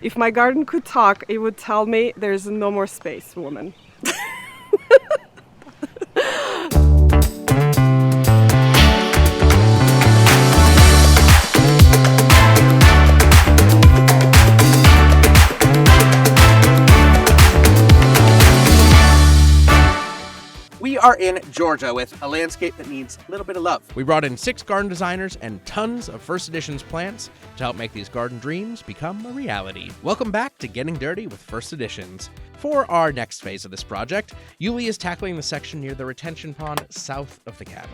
If my garden could talk, it would tell me there's no more space, woman. We are in Georgia with a landscape that needs a little bit of love. We brought in 6 garden designers and tons of First Editions plants to help make these garden dreams become a reality. Welcome back to Getting Dirty with First Editions. For our next phase of this project, Yuliya is tackling the section near the retention pond south of the cabin.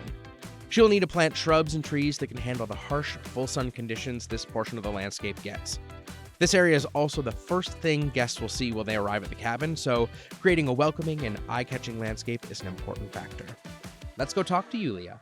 She'll need to plant shrubs and trees that can handle the harsh, full sun conditions this portion of the landscape gets. This area is also the first thing guests will see when they arrive at the cabin, so creating a welcoming and eye-catching landscape is an important factor. Let's go talk to Yuliya.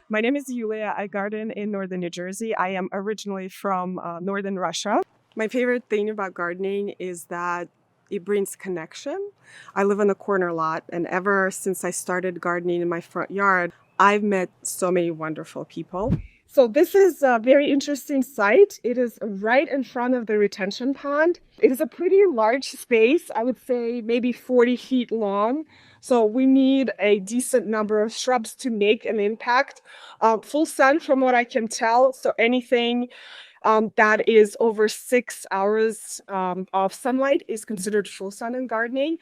My name is Yuliya. I garden in northern New Jersey. I am originally from northern Russia. My favorite thing about gardening is that it brings connection. I live on a corner lot, and ever since I started gardening in my front yard, I've met so many wonderful people. So this is a very interesting site. It is right in front of the retention pond. It is a pretty large space. I would say maybe 40 feet long. So we need a decent number of shrubs to make an impact. Full sun from what I can tell. So anything that is over 6 hours of sunlight is considered full sun in gardening.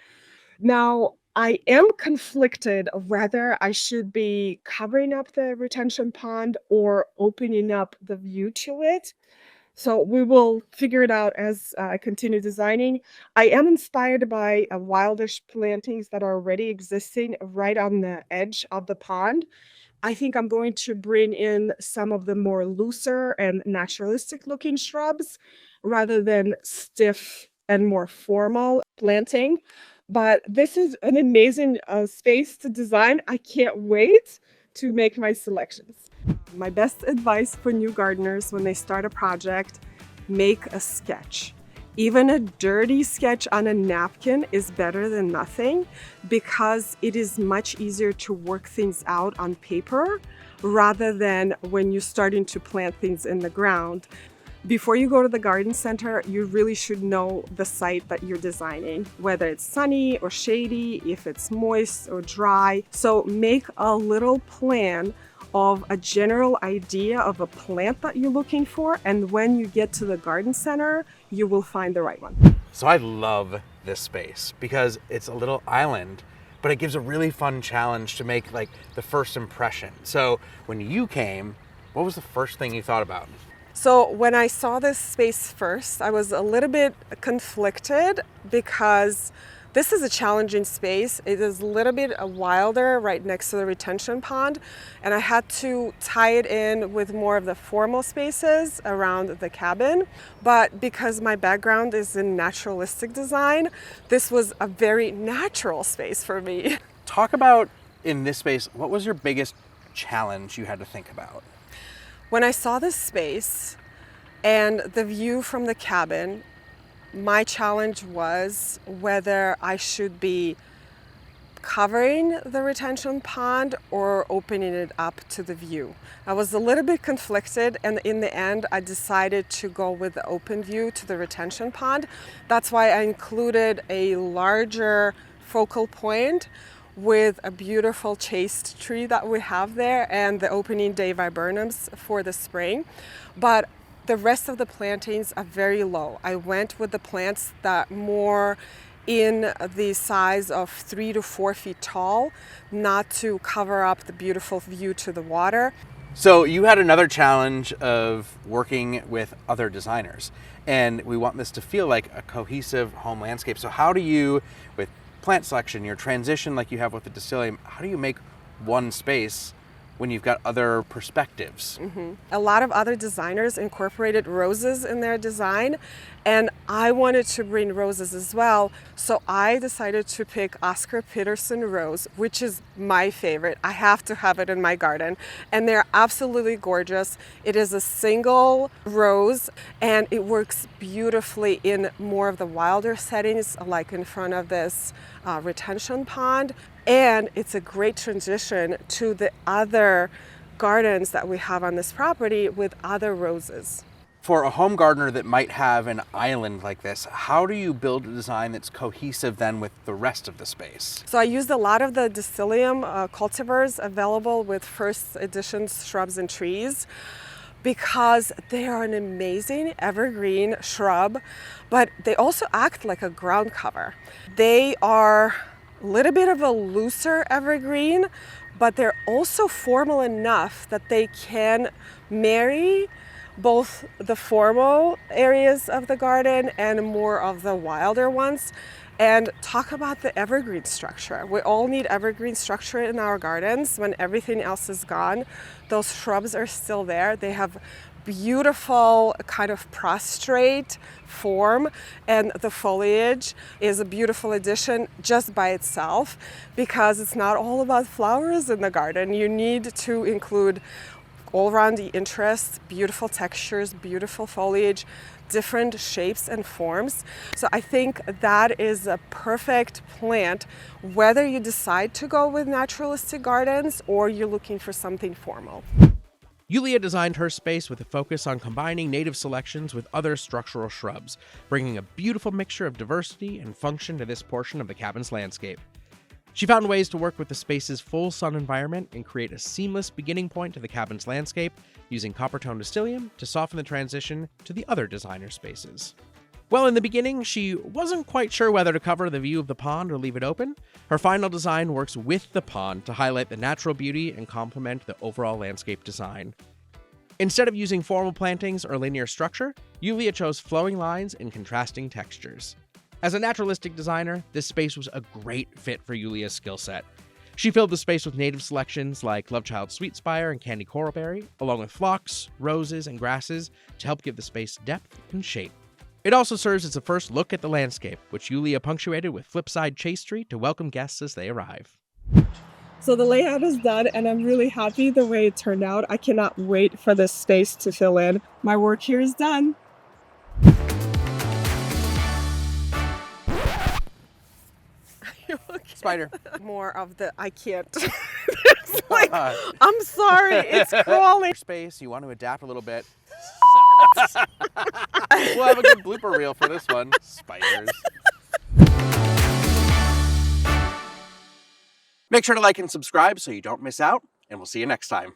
Now, I am conflicted whether I should be covering up the retention pond or opening up the view to it. So we will figure it out as I continue designing. I am inspired by wildish plantings that are already existing right on the edge of the pond. I think I'm going to bring in some of the more looser and naturalistic looking shrubs rather than stiff and more formal planting. But this is an amazing space to design. I can't wait to make my selections. My best advice for new gardeners when they start a project, make a sketch. Even a dirty sketch on a napkin is better than nothing because it is much easier to work things out on paper rather than when you're starting to plant things in the ground. Before you go to the garden center, you really should know the site that you're designing, whether it's sunny or shady, if it's moist or dry. So make a little plan of a general idea of a plant that you're looking for, and when you get to the garden center, you will find the right one. So I love this space because it's a little island, but it gives a really fun challenge to make like the first impression. So when you came, what was the first thing you thought about? So when I saw this space first, I was a little bit conflicted because this is a challenging space. It is a little bit wilder right next to the retention pond, and I had to tie it in with more of the formal spaces around the cabin. But because my background is in naturalistic design, this was a very natural space for me. Talk about, in this space, what was your biggest challenge you had to think about? When I saw this space and the view from the cabin, my challenge was whether I should be covering the retention pond or opening it up to the view. I was a little bit conflicted, and in the end I decided to go with the open view to the retention pond. That's why I included a larger focal point with a beautiful chaste tree that we have there and the opening day viburnums for the spring. But the rest of the plantings are very low. I went with the plants that more in the size of 3 to 4 feet tall, not to cover up the beautiful view to the water. So you had another challenge of working with other designers, and we want this to feel like a cohesive home landscape. So how do you, with plant selection, your transition like you have with the distillery, how do you make one space when you've got other perspectives? A lot of other designers incorporated roses in their design, and I wanted to bring roses as well. So I decided to pick Oscar Peterson rose, which is my favorite. I have to have it in my garden, and they're absolutely gorgeous. It is a single rose, and it works beautifully in more of the wilder settings, like in front of this retention pond. And it's a great transition to the other gardens that we have on this property with other roses. For a home gardener that might have an island like this, how do you build a design that's cohesive then with the rest of the space? So I used a lot of the Decilium cultivars available with first edition's Shrubs and Trees because they are an amazing evergreen shrub, but they also act like a ground cover. They are a little bit of a looser evergreen, but they're also formal enough that they can marry both the formal areas of the garden and more of the wilder ones. And talk about the evergreen structure. We all need evergreen structure in our gardens. When everything else is gone, those shrubs are still there. They have beautiful kind of prostrate form, and the foliage is a beautiful addition just by itself because it's not all about flowers in the garden. You need to include all around the interests, beautiful textures, beautiful foliage, different shapes and forms. So I think that is a perfect plant, whether you decide to go with naturalistic gardens or you're looking for something formal. Yuliya designed her space with a focus on combining native selections with other structural shrubs, bringing a beautiful mixture of diversity and function to this portion of the cabin's landscape. She found ways to work with the space's full sun environment and create a seamless beginning point to the cabin's landscape, using copper tone Decilium to soften the transition to the other designer spaces. Well, in the beginning, she wasn't quite sure whether to cover the view of the pond or leave it open. Her final design works with the pond to highlight the natural beauty and complement the overall landscape design. Instead of using formal plantings or linear structure, Yuliya chose flowing lines and contrasting textures. As a naturalistic designer, this space was a great fit for Yuliya's skill set. She filled the space with native selections like Lovechild Sweetspire and Candy Coralberry, along with phlox, roses, and grasses to help give the space depth and shape. It also serves as a first look at the landscape, which Yuliya punctuated with flipside chastery to welcome guests as they arrive. So the layout is done and I'm really happy the way it turned out. I cannot wait for this space to fill in. My work here is done. Spider. More of the, I can't. It's like, I'm sorry, it's crawling. Space, you want to adapt a little bit. We'll have a good blooper reel for this one. Spiders. Make sure to like and subscribe so you don't miss out, and we'll see you next time.